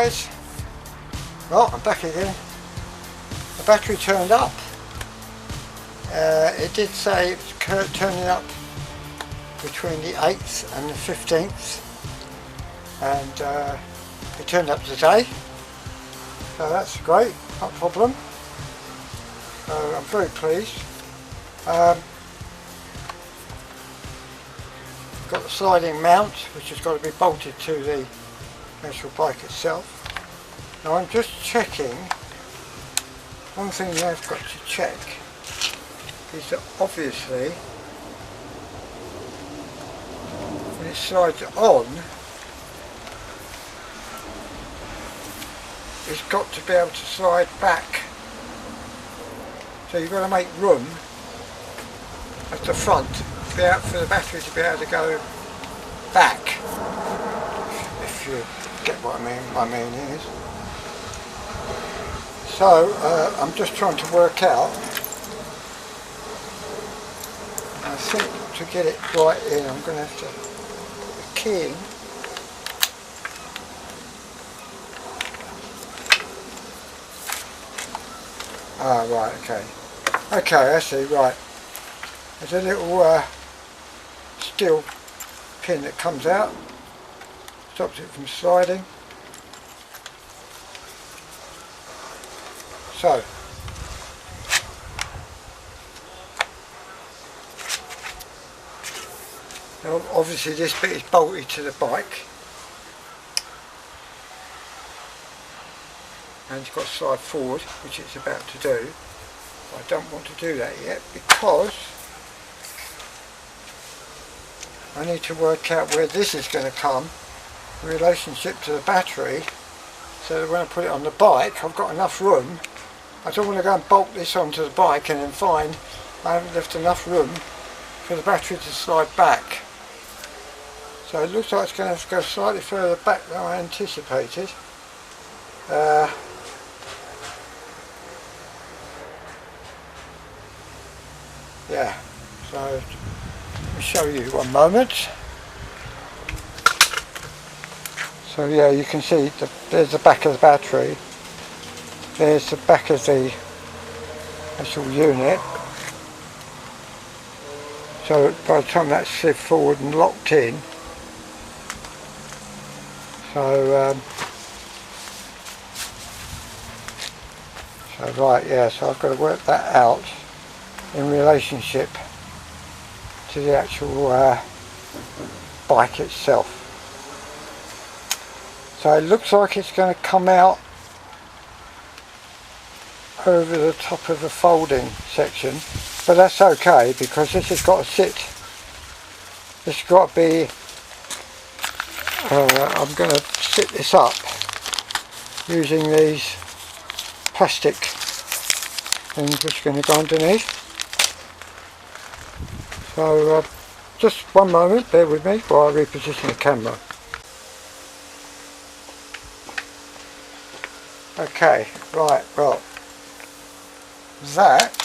guys, well, I'm back again. The battery turned up. It did say it was turning up between the 8th and the 15th, and it turned up today, so that's great, not a problem. So I'm very pleased. Got the sliding mount, which has got to be bolted to the actual bike itself. Now I'm just checking, one thing you have got to check is that obviously when it slides on, it's got to be able to slide back. So you've got to make room at the front for the battery to be able to go back, if you get what I mean. My meaning is. So I'm just trying to work out. I think to get it right in, I'm going to have to put the key in. Ah, right, okay. Okay, I see, right. There's a little steel pin that comes out, stops it from sliding. So, now obviously this bit is bolted to the bike, and it's got to slide forward, which it's about to do. I don't want to do that yet because I need to work out where this is going to come in relationship to the battery, so that when I put it on the bike I've got enough room. I don't want to go and bolt this onto the bike and then find I haven't left enough room for the battery to slide back. So it looks like it's going to have to go slightly further back than I anticipated. Yeah, so let me show you one moment. So yeah, you can see there's the back of the battery, there's the back of the actual unit. So by the time that's slid forward and locked in, so right, yeah, so I've got to work that out in relationship to the actual bike itself. So it looks like it's going to come out over the top of the folding section, but that's okay because this has got to sit, this has got to be, I'm going to sit this up using these plastic things which are going to go underneath. So just one moment, bear with me while I reposition the camera. Okay, right, well, that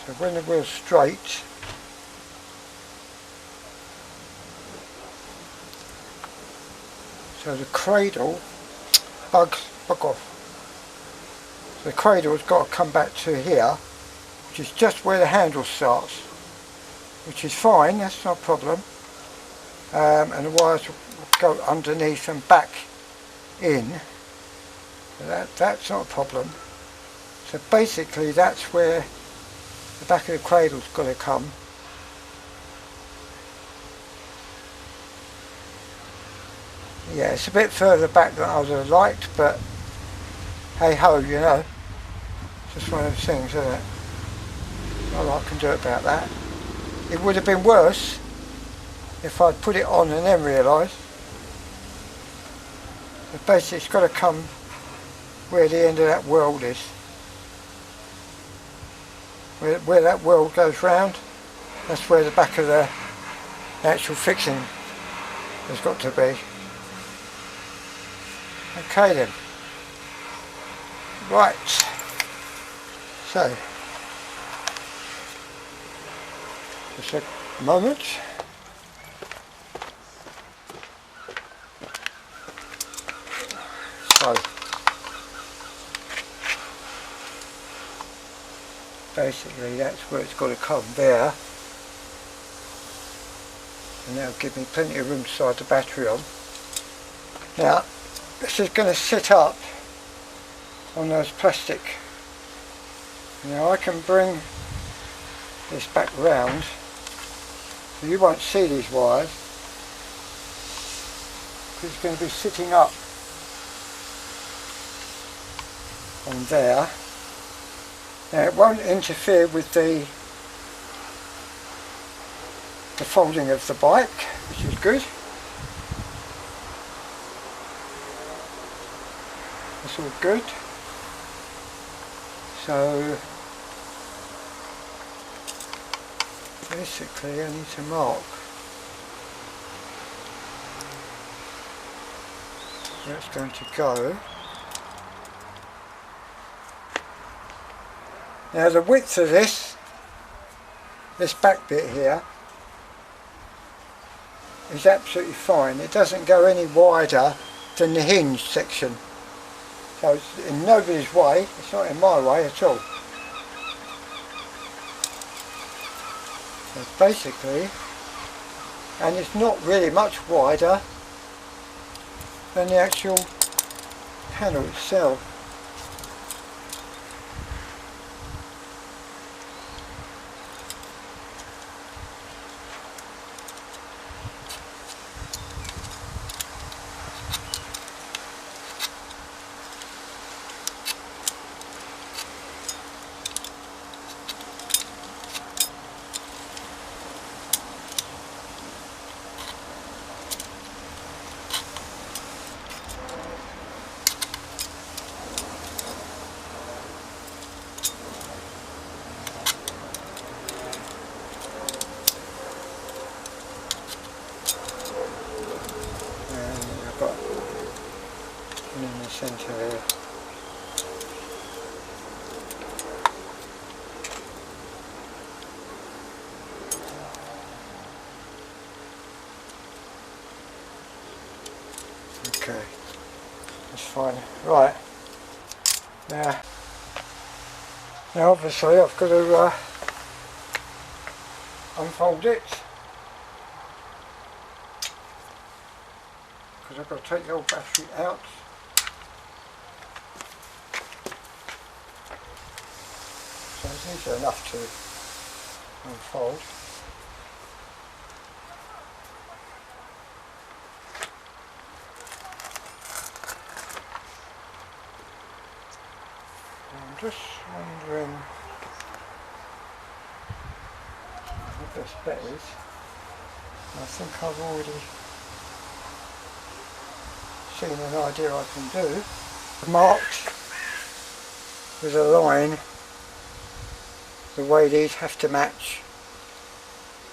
so when the wheel's straight, so the cradle, bug off. So the cradle's got to come back to here, which is just where the handle starts, which is fine, that's not a problem. And the wires will go underneath and back in. That's not a problem. So basically that's where the back of the cradle's got to come. Yeah, it's a bit further back than I would have liked, but hey ho, you know, it's just one of those things, isn't it? Not a lot I can do about that. It would have been worse if I'd put it on and then realised. But basically it's got to come where the end of that world is. Where that world goes round, that's where the back of the actual fixing has got to be. Okay then. Right. So Just a moment. So basically that's where it's got to come there, and that'll give me plenty of room to slide the battery on. Now this is going to sit up on those plastic. Now I can bring this back round so you won't see these wires, because it's going to be sitting up on there. Now it won't interfere with the folding of the bike, which is good. That's all good. So basically I need to mark where it's going to go. Now the width of this back bit here is absolutely fine. It doesn't go any wider than the hinge section. So it's in nobody's way, it's not in my way at all. So basically, and it's not really much wider than the actual panel itself. In the centre here. Okay, that's fine. Right, now obviously I've got to unfold it, because I've got to take the old battery out. So these are enough to unfold. I'm just wondering what this bit is. I think I've already seen an idea I can do. Marked with a line the way these have to match,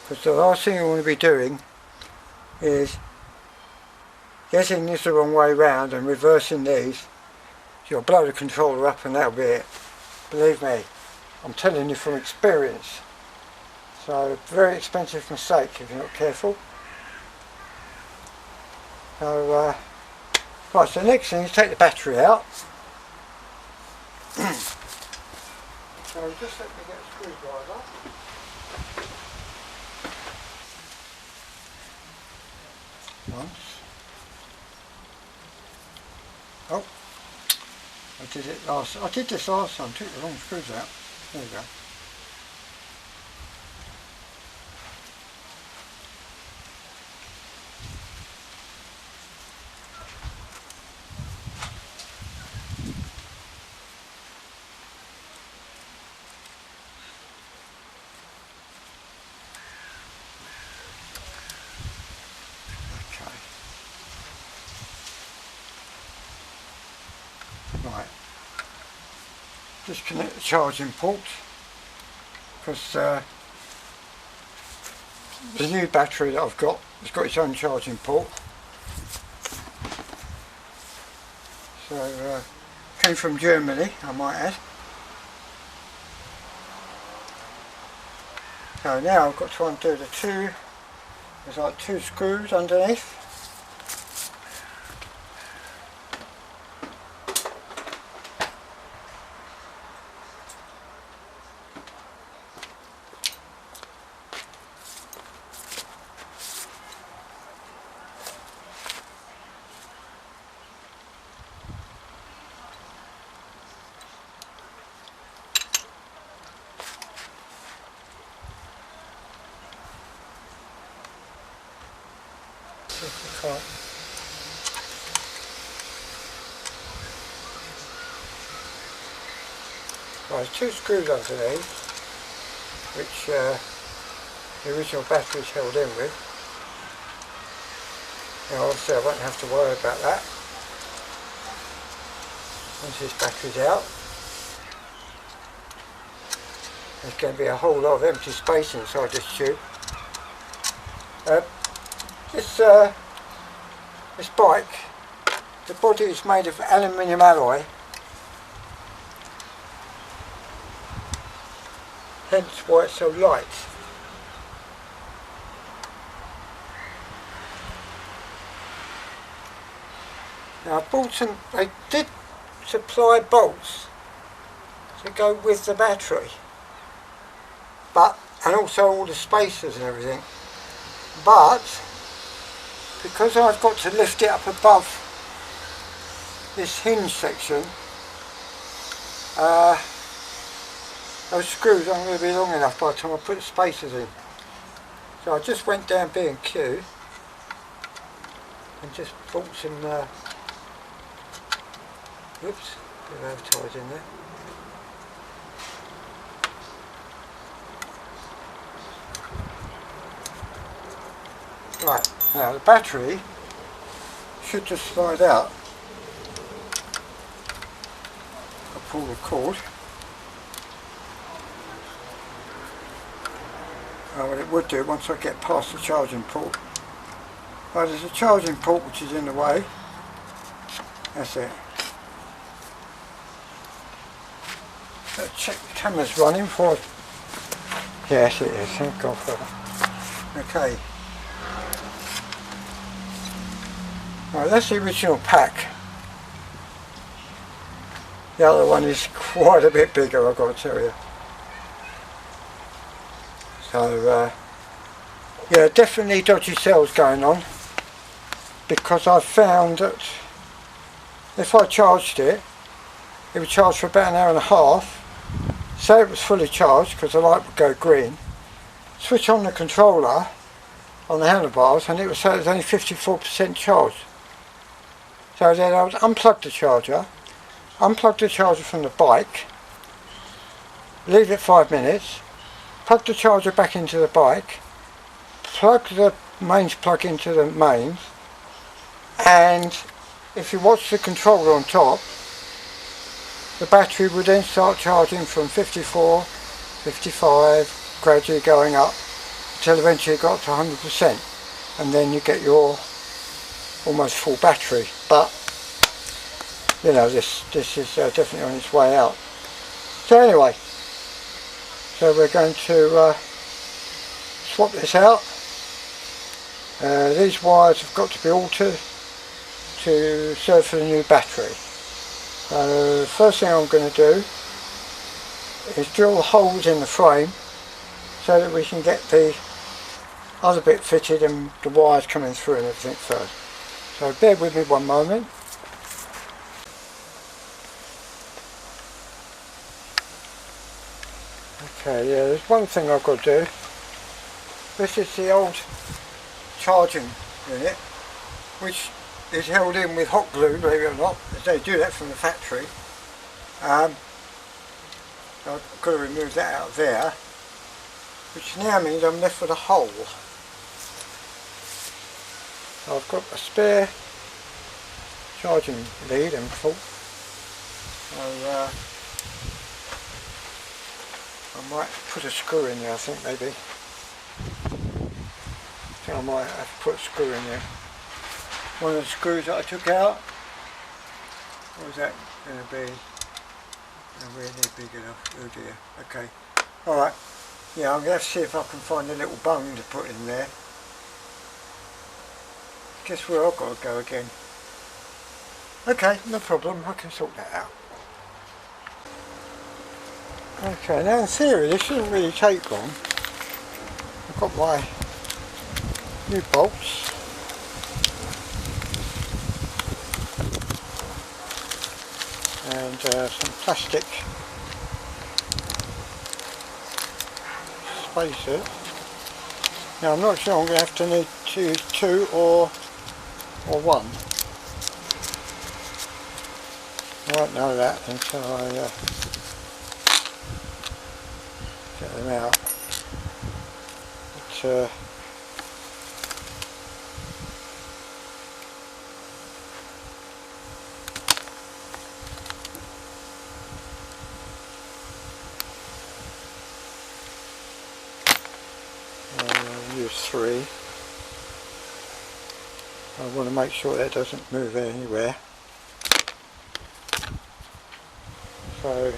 because the last thing you want to be doing is getting this the wrong way round and reversing these. You'll blow the controller up and that'll be it. Believe me, I'm telling you from experience. So very expensive mistake if you're not careful. So right, so the next thing is take the battery out. So just let me get a screwdriver. Once. Oh, I did this last time, took the wrong screws out. There we go. Right, disconnect the charging port, because the new battery that I've got has got its own charging port. So came from Germany, I might add. So now I've got to undo the two, there's like two screws underneath. Right, there's two screws underneath, which the original battery's held in with. Now obviously I won't have to worry about that once this battery's out. There's going to be a whole lot of empty space inside this tube. This bike, the body is made of aluminium alloy, hence why it's so light. Now I bought some, they did supply bolts to go with the battery, and also all the spacers and everything, but because I've got to lift it up above this hinge section, those screws aren't going to be long enough by the time I put the spacers in. So I just went down B&Q and just bought some, whoops, bit of advertising there. Right, now the battery should just slide out. I'll pull the cord. Oh, well, it would do once I get past the charging port. Right, there's a charging port which is in the way. That's it. Let's check the camera's running for. Yes, it is. Thank God for that. Okay. Right, that's the original pack. The other one is quite a bit bigger, I've got to tell you. So, yeah, definitely dodgy cells going on, because I found that if I charged it, it would charge for about an hour and a half. Say it was fully charged, because the light would go green. Switch on the controller on the handlebars, and it would say it was only 54% charged. So then I would unplug the charger from the bike, leave it 5 minutes, plug the charger back into the bike, plug the mains plug into the mains, and if you watch the controller on top, the battery would then start charging from 54, 55, gradually going up until eventually it got to 100%, and then you get your almost full battery. But you know, this is definitely on its way out. So anyway, so we're going to swap this out. These wires have got to be altered to serve for the new battery. So the first thing I'm going to do is drill holes in the frame so that we can get the other bit fitted and the wires coming through and everything first. So bear with me one moment. Okay, yeah, there's one thing I've got to do. This is the old charging unit, which is held in with hot glue, believe it or not. They do that from the factory. I've got to remove that out of there, which now means I'm left with a hole. I've got a spare charging lead and port, so I might put a screw in there, I think maybe. I might have to put a screw in there. One of the screws that I took out, what was that going to be? Not really big enough, oh dear, okay. Alright, Yeah, I'm going to have to see if I can find a little bung to put in there. Guess where I've got to go again. Okay, no problem, I can sort that out. Okay, now in theory this shouldn't really take long. I've got my new bolts. And some plastic spacers. Now I'm not sure I'm going to have to need to use two or one. I won't know that until I get them out. But, I'll use three. I want to make sure that doesn't move anywhere. So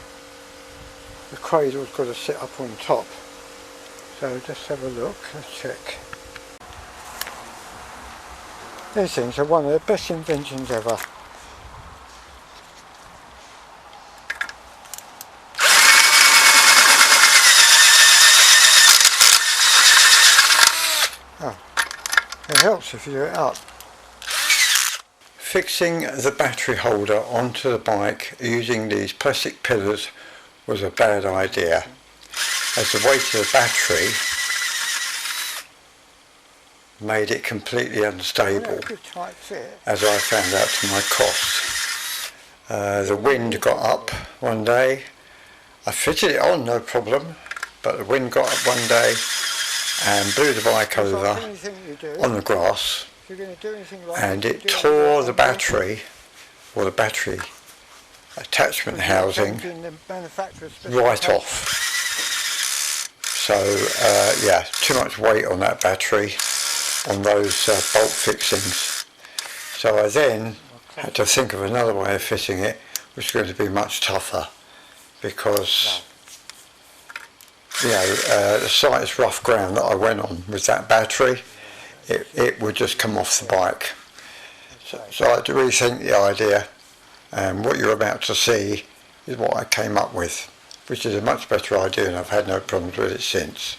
the cradle's got to sit up on top. So just have a look, let's check. These things are one of the best inventions ever. Oh, it helps if you do it up. Fixing the battery holder onto the bike using these plastic pillars was a bad idea, as the weight of the battery made it completely unstable, as I found out to my cost. The wind got up one day. I fitted it on no problem, but the wind got up one day and blew the bike over on the grass, and it tore the battery, or the battery attachment housing, right off. So yeah, too much weight on that battery, on those bolt fixings. So I then had to think of another way of fitting it, which is going to be much tougher, because the slightest rough ground that I went on with that battery, it would just come off the bike. So I had to rethink the idea, and what you're about to see is what I came up with, which is a much better idea, and I've had no problems with it since.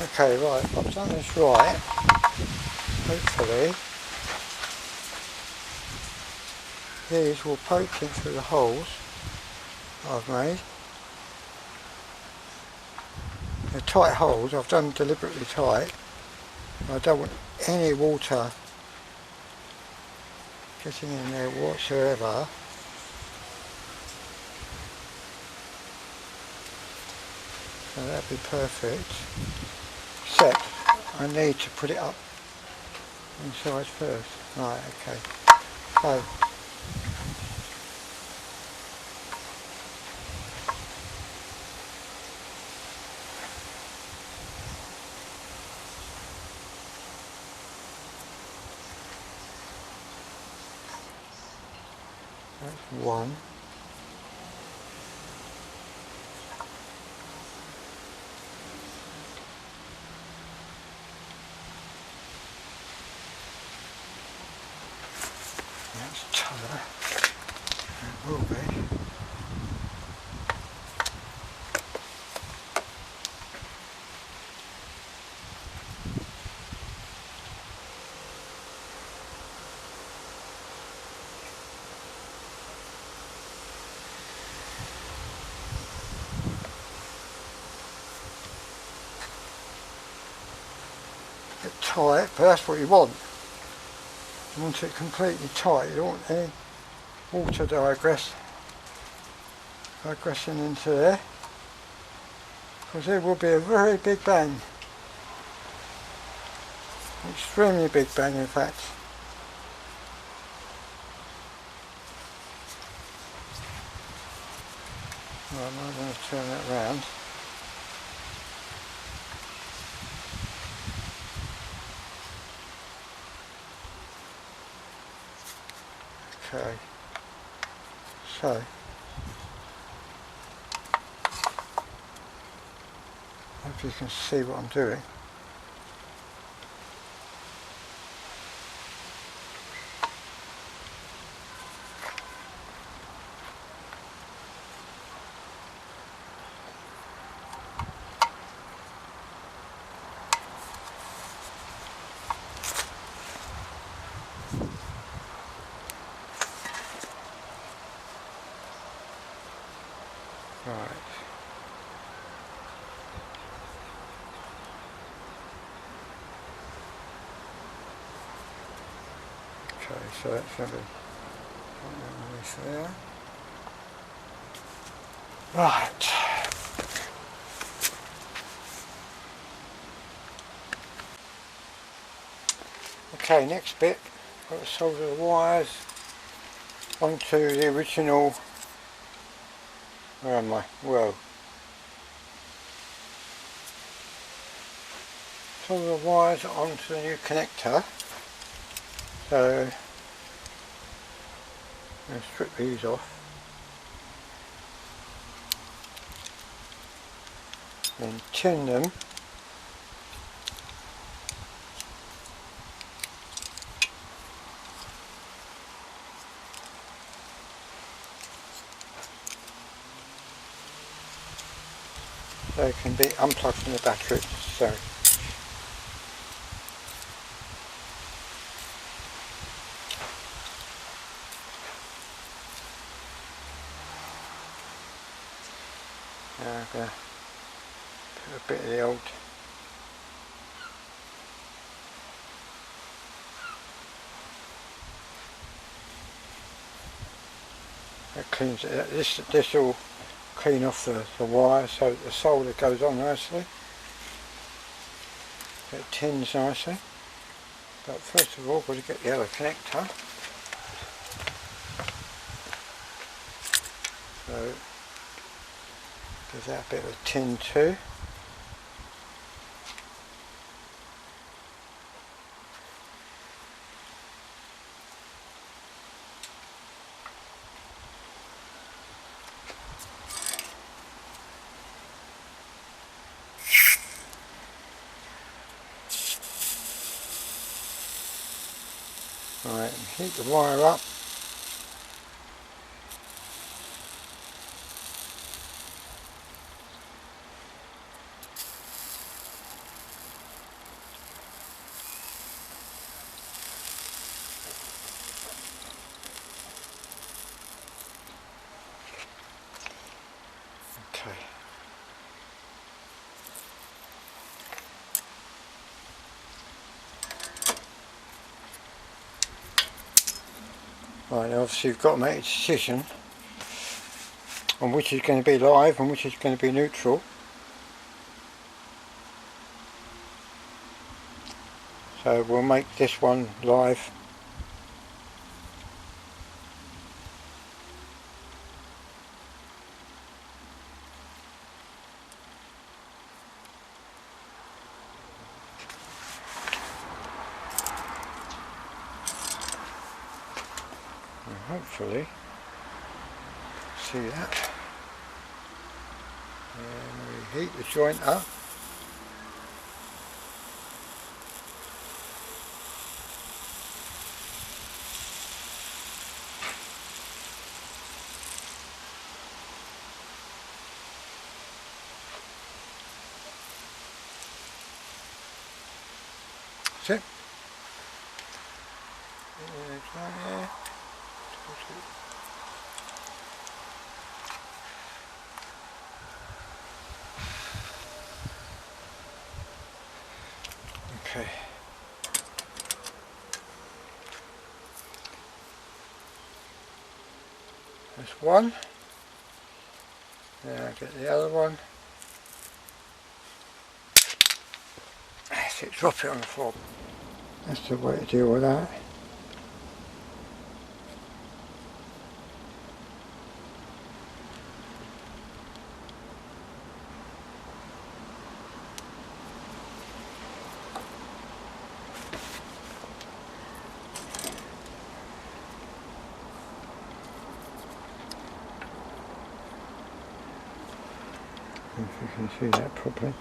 Okay, right, I've done this right, hopefully. These will poke in through the holes I've made. They're tight holes, I've done deliberately tight. I don't want any water getting in there whatsoever. So that'd be perfect. Except I need to put it up inside first. Right, okay. So that's one. That's taller. It will be. Tight, but that's what you want. You want it completely tight. You don't want any water digressing into there, because there will be a very big bang, extremely big bang in fact. Right, I'm going to turn that round. Okay, so I've if you can see what I'm doing. Right. Okay, so that's going to be there. Right. Okay, next bit, got to solder the wires onto the original, where am I? Well, solder the wires onto the new connector. So, I'm going to strip these off. And tin them. So it can be unplugged from the battery if necessary. Now I'm going to put a bit of the old that cleans it. This will clean off the wire so that the solder goes on nicely. It tins nicely. But first of all, we've got to get the other connector. So give that a bit of a tin too. Right, and heat the wire up. Okay. Right, obviously you've got to make a decision on which is going to be live and which is going to be neutral. So we'll make this one live. And hopefully see that. And we heat the joint up. That's it. Okay. That's one. Now I get the other one. That's it, drop it on the floor. That's the way to deal with that. If you can see that properly.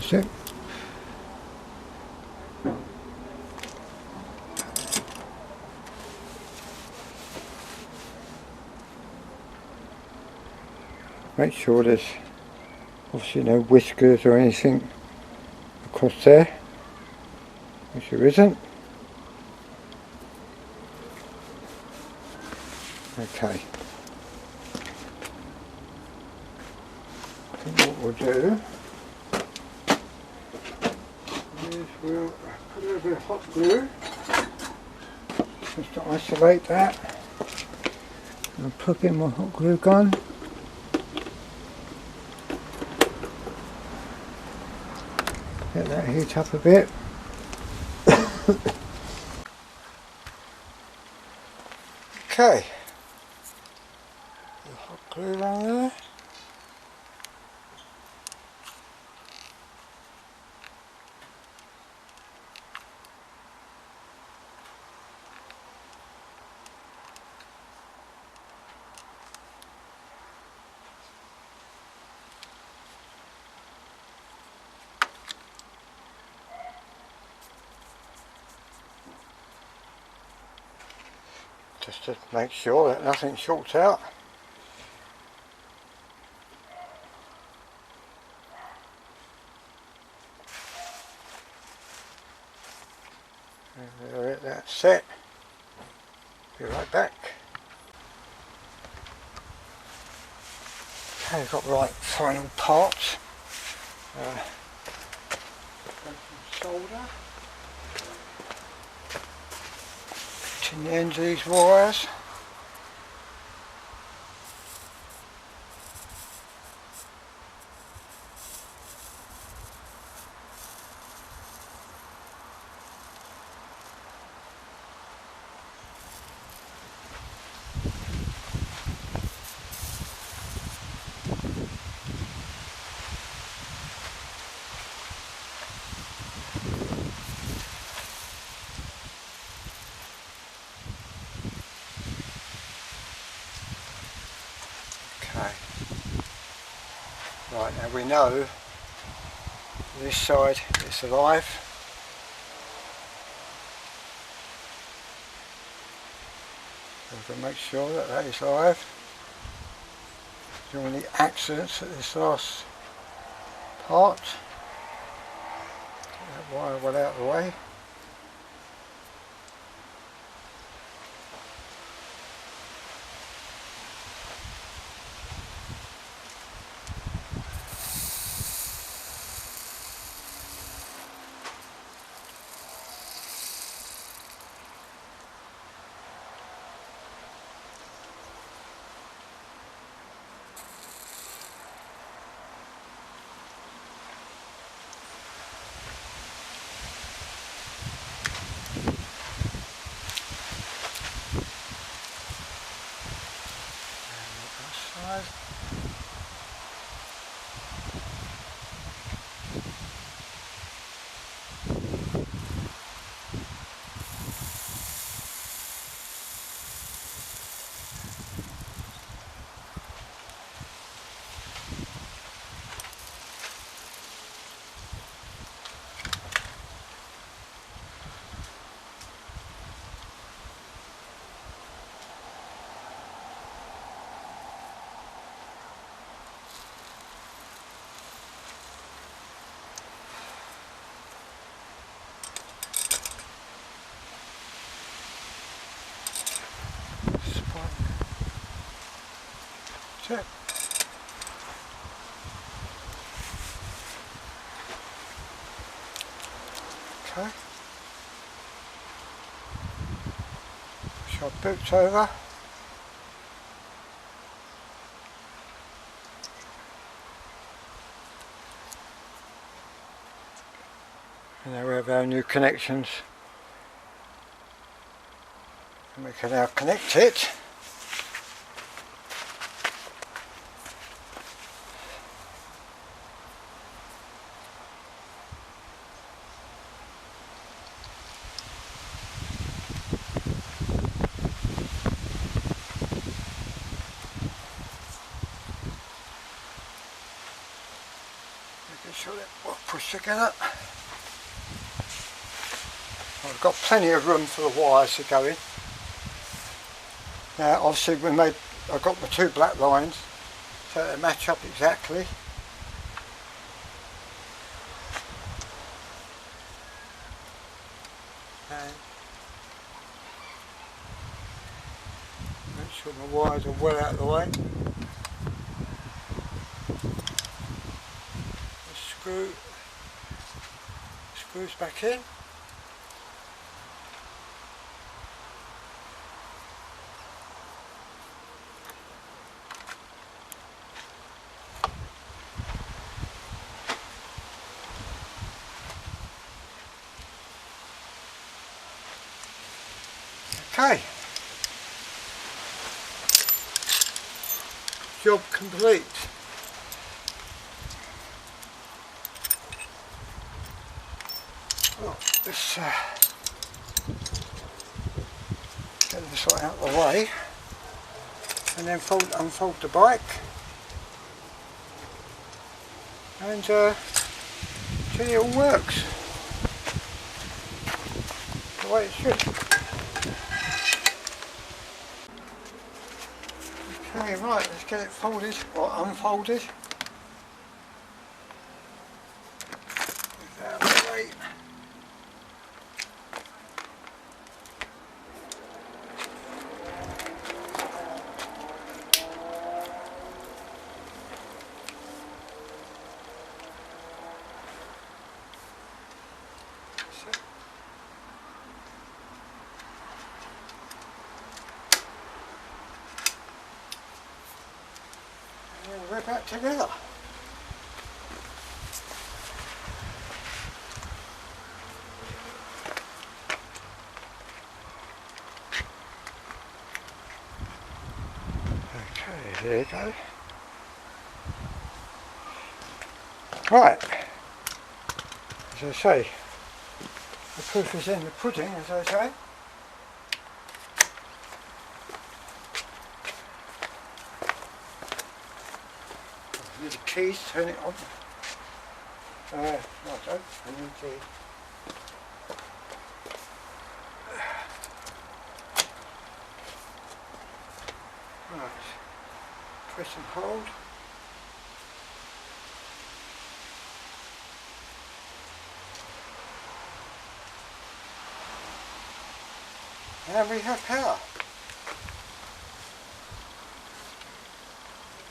That's it. Make sure there's obviously no whiskers or anything across there, which there isn't. Okay. I think what we'll do is we'll put a little bit of hot glue just to isolate that. I'll plug in my hot glue gun. Let that heat up a bit. Okay. The hot glue around there. Just to make sure that nothing shorts out. And we'll let that set. Be right back. Okay, got right final parts. Solder. In the ends of these wires. Okay. Right, now we know this side is alive. So we're going to make sure that that is live. Don't want any accidents at this last part. Get that wire well out of the way. That's it. Okay. Push our boots over. And there we have our new connections. And we can now connect it. sure that will push together. I've got plenty of room for the wires to go in. Now obviously I've got my two black lines so they match up exactly. And make sure my wires are well out of the way. The screws back in. Okay, job complete. Well, let's get this right out of the way and then unfold the bike and see it all works the way it should. Okay, right, let's get it folded or unfolded. Move that out of the way. We're back together. Okay, there you go. Right, as I say, the proof is in the pudding, as I say. Need the keys, turn it on. Right, I need keys. Right, press and hold. And we have power.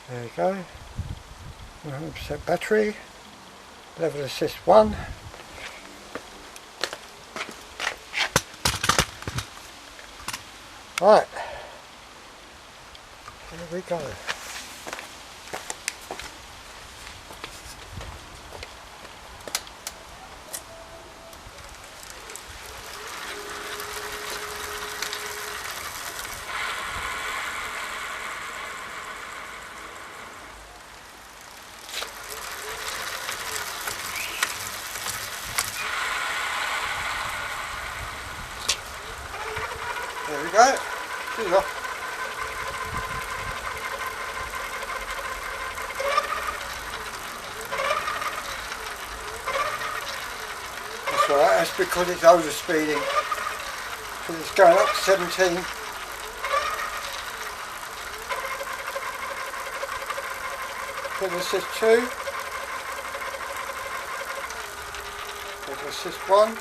There you go. 100% battery, level assist 1. Right, here we go. There we go. See ya. That's alright, that's because it's overspeeding. Because it's going up to 17. Pedal assist 2. Pedal assist 1.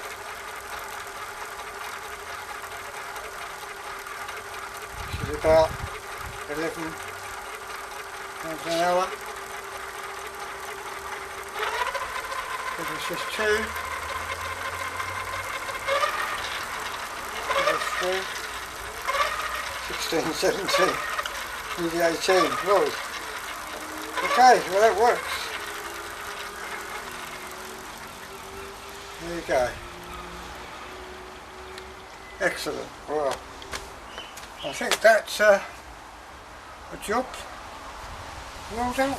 About 11 miles an hour. Pedal assist 2. Pedal 3. 16, 17, nearly 18. Whoa. Okay, well that works. There you go. Excellent. Well, I think that's a job well done.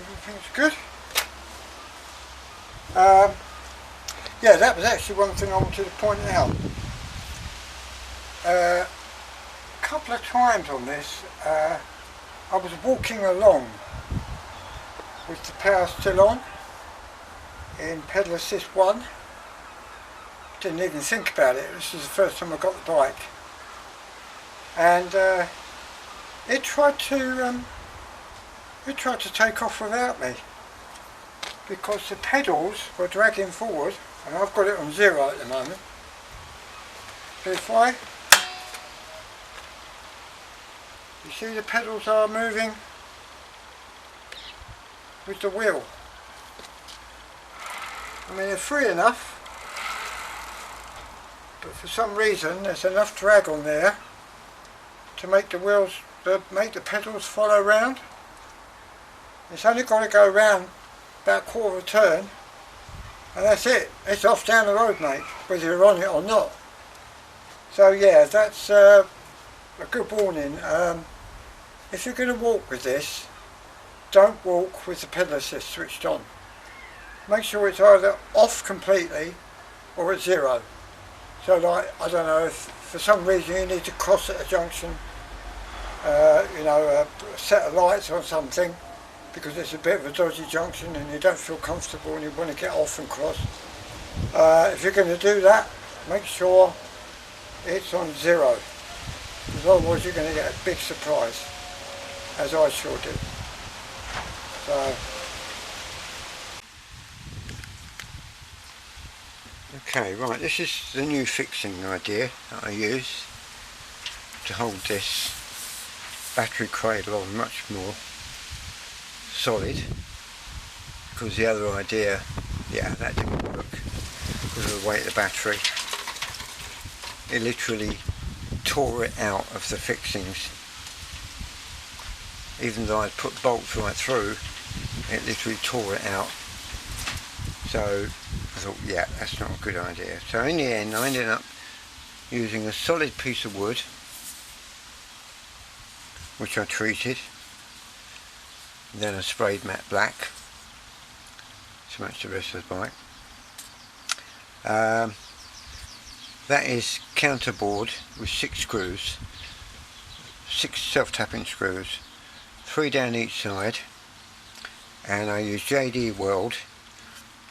Everything's good. Yeah, that was actually one thing I wanted to point out. A couple of times on this, I was walking along with the power still on in pedal assist 1. Didn't even think about it. This is the first time I got the bike, and it tried to take off without me because the pedals were dragging forward, and I've got it on 0 at the moment. So if you see the pedals are moving with the wheel. I mean, they're free enough, but for some reason there's enough drag on there to make the wheels, make the pedals follow round. It's only got to go round about a quarter of a turn, and that's it. It's off down the road, mate, whether you're on it or not. So yeah, that's a good warning. If you're going to walk with this, don't walk with the pedal assist switched on. Make sure it's either off completely or at 0. So like, I don't know, if for some reason you need to cross at a junction, you know, a set of lights or something, because it's a bit of a dodgy junction and you don't feel comfortable and you want to get off and cross. If you're going to do that, make sure it's on 0, because otherwise you're going to get a big surprise, as I sure did. So, okay, right, this is the new fixing idea that I use to hold this battery cradle on much more solid, because the other idea, yeah, that didn't work because of the weight of the battery. It literally tore it out of the fixings. Even though I'd put bolts right through, it literally tore it out. So I thought, yeah, that's not a good idea. So in the end I ended up using a solid piece of wood, which I treated. Then I sprayed matte black to match the rest of the bike. That is counterboard with 6 screws, 6 self-tapping screws, 3 down each side, and I used JD Weld.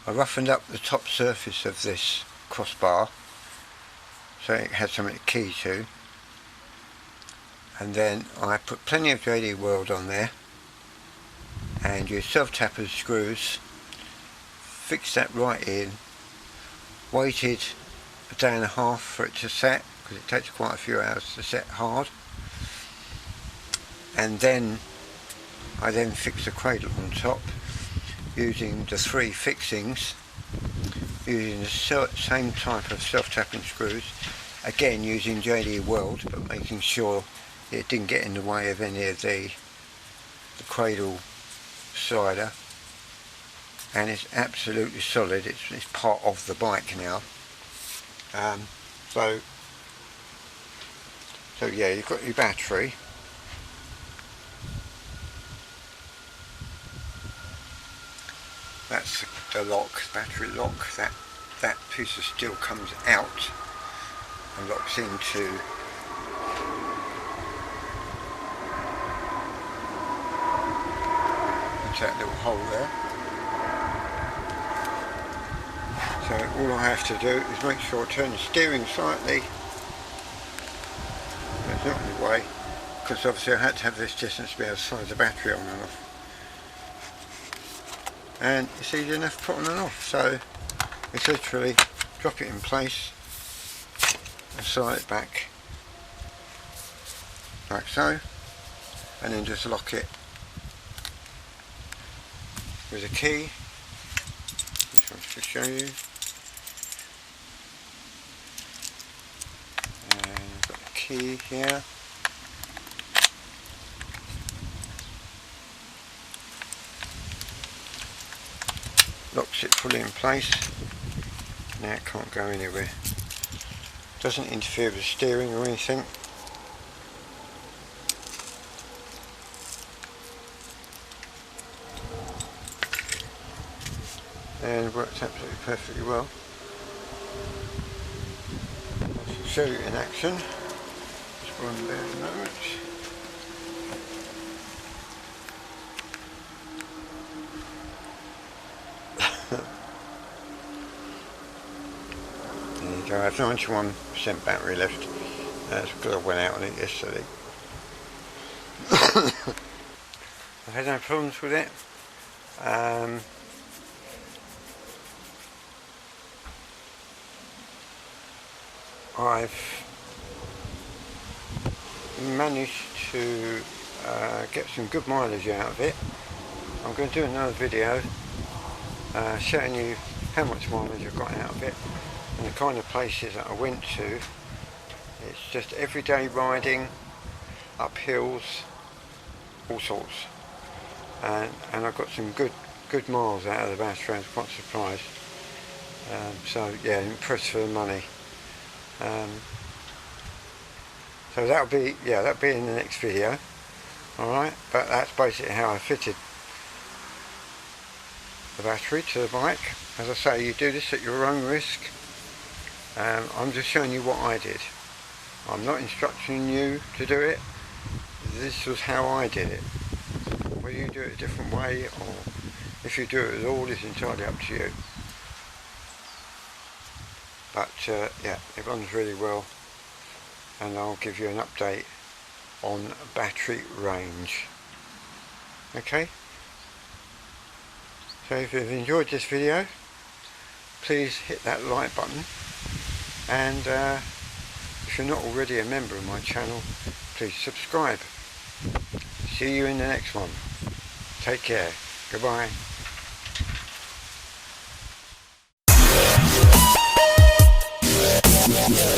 I roughened up the top surface of this crossbar so it had something to key to, and then I put plenty of JD Weld on there and used self-tappers screws, fixed that right in, waited a day and a half for it to set, because it takes quite a few hours to set hard, and then I fixed the cradle on top using the 3 fixings, using the same type of self-tapping screws, again using JD Weld, but making sure it didn't get in the way of any of the cradle slider, and it's absolutely solid. It's part of the bike now. So yeah, you've got your battery. That's the lock, battery lock. That piece of steel comes out and locks into that little hole there. So all I have to do is make sure I turn the steering slightly. It's not in the way, because obviously I had to have this distance to be able to slide the battery on and off. And it's easy enough to put on and off, so it's literally drop it in place and slide it back like so, and then just lock it with a key. This one's to show you. And I've got the key here. Locks it fully in place. Now it can't go anywhere. Doesn't interfere with steering or anything. And works absolutely perfectly well. I'll show you in action. Just one there a moment. So I have 91% battery left. That's because I went out on it yesterday. I've had no problems with it. I've managed to get some good mileage out of it. I'm going to do another video showing you how much mileage I've got out of it and the kind of places that I went to. It's just everyday riding, up hills, all sorts, and I've got some good miles out of the battery. I was quite surprised. So yeah, impressed for the money. So that'll be in the next video. Alright, but that's basically how I fitted the battery to the bike. As I say, you do this at your own risk. I'm just showing you what I did. I'm not instructing you to do it. This was how I did it. Whether you do it a different way or if you do it at all is entirely up to you. But yeah, it runs really well, and I'll give you an update on battery range. Okay? So if you've enjoyed this video, please hit that like button, and if you're not already a member of my channel, please subscribe. See you in the next one. Take care. Goodbye. Yeah.